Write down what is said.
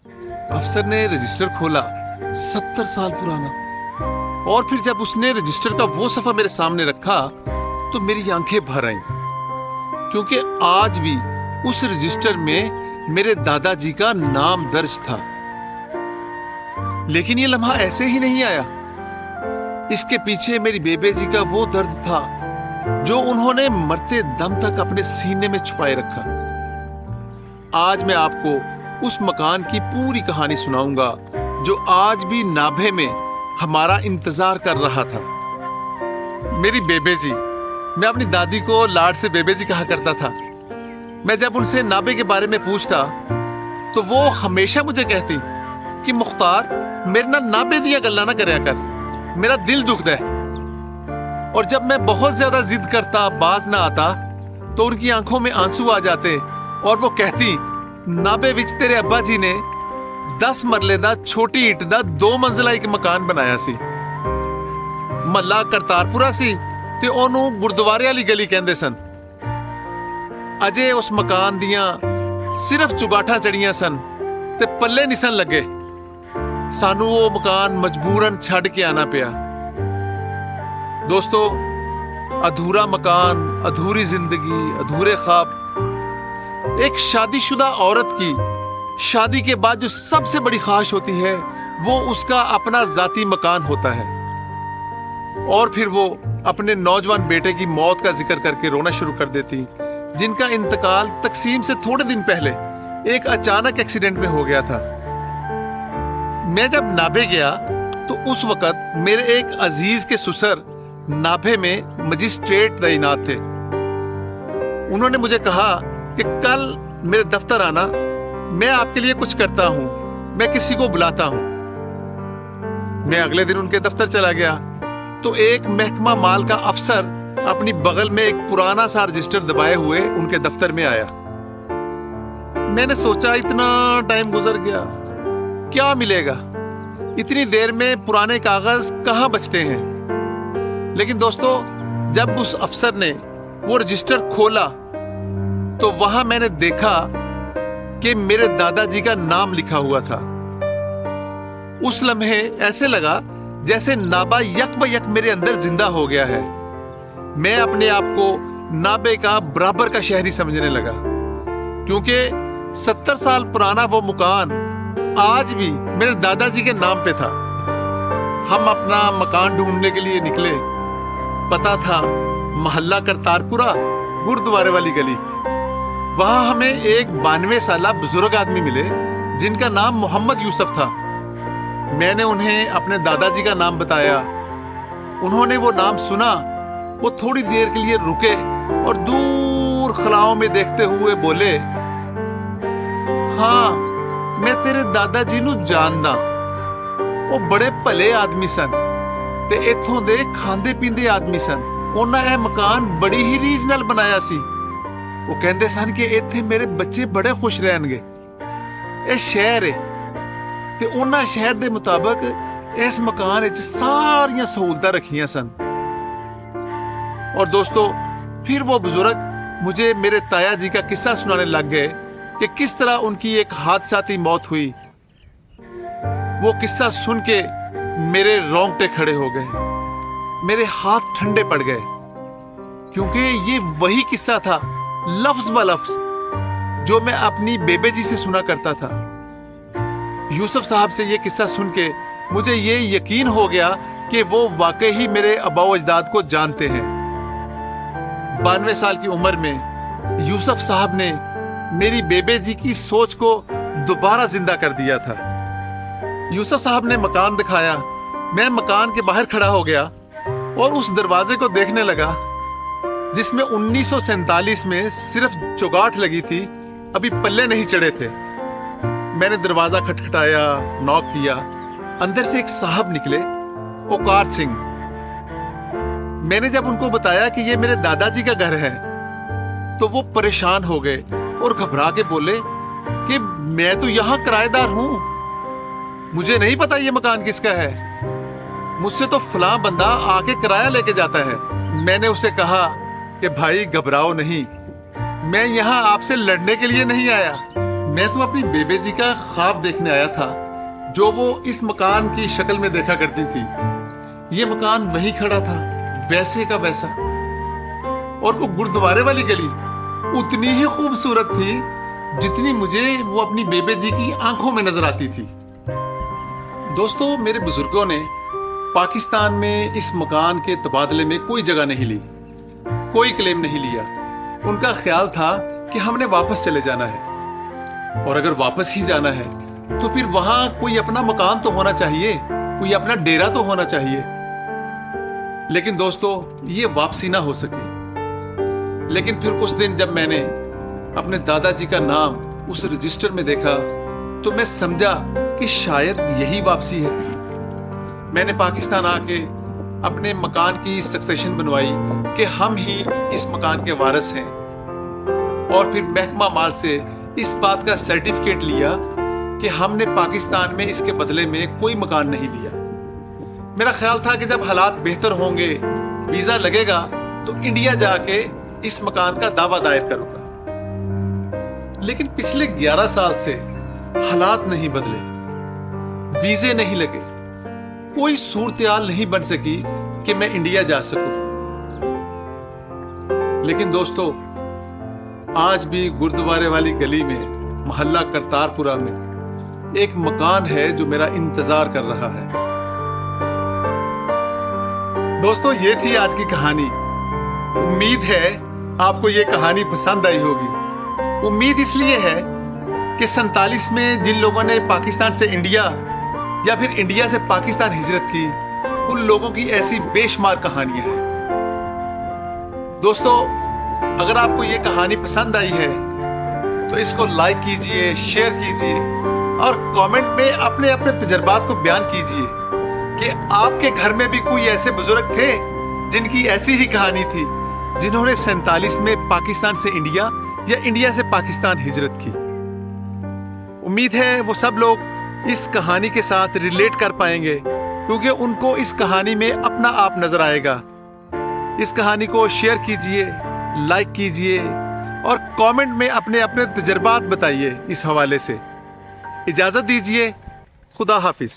अफसर ने रजिस्टर खोला, 70 साल पुराना। और फिर जब उसने रजिस्टर का वो सफा मेरे सामने रखा तो मेरी आंखें भर आईं, क्योंकि आज भी उस रजिस्टर में मेरे दादाजी का नाम दर्ज था। लेकिन ये लम्हा ऐसे ही नहीं आया, इसके पीछे मेरी बेबे जी का वो दर्द था जो उन्होंने मरते दम तक अपने सीने में छुपाए रखा। आज मैं आपको उस मकान की पूरी कहानी सुनाऊंगा जो आज भी नाभे में हमारा इंतजार कर रहा था। मेरी बेबे जी, मैं अपनी दादी को लाड से बेबे जी कहा करता था। मैं जब उनसे नाभे के बारे में पूछता तो वो हमेशा मुझे कहती कि मुख्तार, मेरे ना नाभे दिया गल्ला ना करया कर, मेरा दिल दुखदा है। और जब मैं बहुत ज्यादा जिद करता, बाज ना आता, तो उनकी आंखों में आंसू आ जाते और वो कहती, नाभे विच तेरे अब्बा जी ने 10 मरले दा छोटी ईट दा 2 मंजिला एक मकान बनाया सी। महला करतारपुरा सी ते ओनू गुरुद्वारे वाली गली कहंदे सन। अजे उस मकान दियां सिर्फ चुगाठा चढ़ियां सन ते पल्ले नहीं सन लगे। सानू वो मकान मजबूरन छड़ के आना पिया। दोस्तों, अधूरा मकान, अधूरी जिंदगी, अधूरे ख्वाब। एक शादीशुदा औरत की शादी के बाद जो सबसे बड़ी ख्वाहिश होती है वो उसका अपना जाती मकान होता है। और फिर वो अपने नौजवान बेटे की मौत का जिक्र करके रोना शुरू कर देती, जिनका इंतकाल तकसीम से थोड़े दिन पहले एक अचानक एक्सीडेंट में हो गया था। मैं जब नाभे गया तो उस वक्त मेरे एक अजीज के ससुर नाभे में मजिस्ट्रेट तैनात थे। उन्होंने मुझे कहा कि कल मेरे दफ्तर आना, मैं आपके लिए कुछ करता हूं, मैं किसी को बुलाता हूं। मैं अगले दिन उनके दफ्तर चला गया तो एक महकमा माल का अफसर अपनी बगल में एक पुराना सा रजिस्टर दबाए हुए उनके दफ्तर में आया। मैंने सोचा इतना टाइम गुजर गया, क्या मिलेगा, इतनी देर में पुराने कागज कहां बचते हैं। लेकिन दोस्तों, जब उस अफसर ने वो रजिस्टर खोला तो वहां मैंने देखा कि मेरे दादाजी का नाम लिखा हुआ था। उस लम्हे ऐसे लगा जैसे नाभा यक ब यक मेरे अंदर जिंदा हो गया है। मैं अपने आप को नाभे का बराबर का शहरी समझने लगा, क्योंकि 70 साल पुराना वो मकान आज भी मेरे दादाजी के नाम पे था। हम अपना मकान ढूंढने के लिए निकले। पता था महल्ला करतारपुरा, गुरुद्वारे वाली गली। वहां हमें एक 92 साला बुजुर्ग आदमी मिले जिनका नाम मोहम्मद यूसुफ था। मैंने उन्हें अपने दादाजी का नाम बताया। उन्होंने वो नाम सुना, वो थोड़ी देर के लिए रुके और दूर खलाओं में देखते हुए बोले, हाँ, मैं तेरे दादाजी नू जानदा। वो बड़े भले आदमी सन ते इथों दे खांदे पींदे आदमी सन। उन्हां यह मकान बड़ी ही रीझ नाल बनाया सी। वो कहंदे सन कि इत्थे मेरे बच्चे बड़े खुश रहणगे। ये शहर है ते उन्हां शहर दे मुताबिक इस मकान विच सारियां सहूलतां रखियां सन। और दोस्तों, फिर वो बुजुर्ग मुझे मेरे ताया जी का किस्सा सुनाने लग गए कि किस तरह उनकी एक हादसाती मौत हुई। वो किस्सा सुन के मेरे रोंगटे खड़े हो गए, मेरे हाथ ठंडे पड़ गए, क्योंकि ये वही किस्सा था लफ्ज ब लफ्ज जो मैं अपनी बेबे जी से सुना करता था। यूसुफ साहब से ये किस्सा सुन के मुझे ये यकीन हो गया कि वो वाकई ही मेरे अबाओ अजदाद को जानते हैं। 92 साल की उम्र में यूसुफ साहब ने मेरी बेबे जी की सोच को दोबारा जिंदा कर दिया था। यूसुफ साहब ने मकान दिखाया। मैं मकान के बाहर खड़ा हो गया और उस दरवाजे को देखने लगा जिसमें 1947 में सिर्फ चौगाठ लगी थी, अभी पल्ले नहीं चढ़े थे। मैंने दरवाजा खटखटाया, नॉक किया। अंदर से एक साहब निकले, ओकार सिंह। मैंने जब उनको बताया कि ये मेरे दादाजी का घर है तो वो परेशान हो गए और घबरा के बोले कि मैं तो यहाँ किराएदार हूं, मुझे नहीं पता ये मकान किसका है, मुझसे तो फलां बंदा आके किराया लेके जाता है। मैंने उसे कहा कि भाई घबराओ नहीं, मैं यहाँ आपसे लड़ने के लिए नहीं आया, मैं तो अपनी बेबे जी का ख्वाब देखने आया था जो वो इस मकान की शक्ल में देखा करती थी। ये मकान वहीं खड़ा था, वैसे का वैसा। और वो गुरुद्वारे वाली गली उतनी ही खूबसूरत थी जितनी मुझे वो अपनी बेबे जी की आंखों में नजर आती थी। दोस्तों, मेरे बुजुर्गों ने पाकिस्तान में इस मकान के तबादले में कोई जगह नहीं ली, कोई क्लेम नहीं लिया। उनका ख्याल था कि हमने वापस चले जाना है, और अगर वापस ही जाना है तो फिर वहां कोई अपना मकान तो होना चाहिए, कोई अपना डेरा तो होना चाहिए। लेकिन दोस्तों, ये वापसी ना हो सकी। लेकिन फिर उस दिन जब मैंने अपने दादाजी का नाम उस रजिस्टर में देखा तो मैं समझा कि शायद यही वापसी है। मैंने पाकिस्तान आके अपने मकान की सक्सेशन बनवाई कि हम ही इस मकान के वारिस हैं, और फिर महकमा माल से इस बात का सर्टिफिकेट लिया कि हमने पाकिस्तान में इसके बदले में कोई मकान नहीं लिया। मेरा ख्याल था कि जब हालात बेहतर होंगे, वीजा लगेगा, तो इंडिया जाके इस मकान का दावा दायर करूंगा। लेकिन पिछले 11 साल से हालात नहीं बदले, वीजे नहीं लगे, कोई सूरत-ए-हाल नहीं बन सकी कि मैं इंडिया जा सकूं। लेकिन दोस्तों, आज भी गुरुद्वारे वाली गली में, मोहल्ला करतारपुरा में एक मकान है जो मेरा इंतजार कर रहा है। दोस्तों, ये थी आज की कहानी। उम्मीद है आपको ये कहानी पसंद आई होगी। उम्मीद इसलिए है कि 47 में जिन लोगों ने पाकिस्तान से इंडिया या फिर इंडिया से पाकिस्तान हिजरत की, उन लोगों की ऐसी बेशुमार कहानियां हैं। दोस्तों, अगर आपको ये कहानी पसंद आई है तो इसको लाइक कीजिए, शेयर कीजिए, और कमेंट में अपने अपने तजर्बात को बयान कीजिए कि आपके घर में भी कोई ऐसे बुजुर्ग थे जिनकी ऐसी ही कहानी थी, जिन्होंने 47 में पाकिस्तान से इंडिया या इंडिया से पाकिस्तान हिजरत की। उम्मीद है वो सब लोग इस कहानी के साथ रिलेट कर पाएंगे, क्योंकि उनको इस कहानी में अपना आप नजर आएगा। इस कहानी को शेयर कीजिए, लाइक कीजिए, और कमेंट में अपने अपने तजर्बात बताइए। इस हवाले से इजाजत दीजिए। खुदा हाफिज।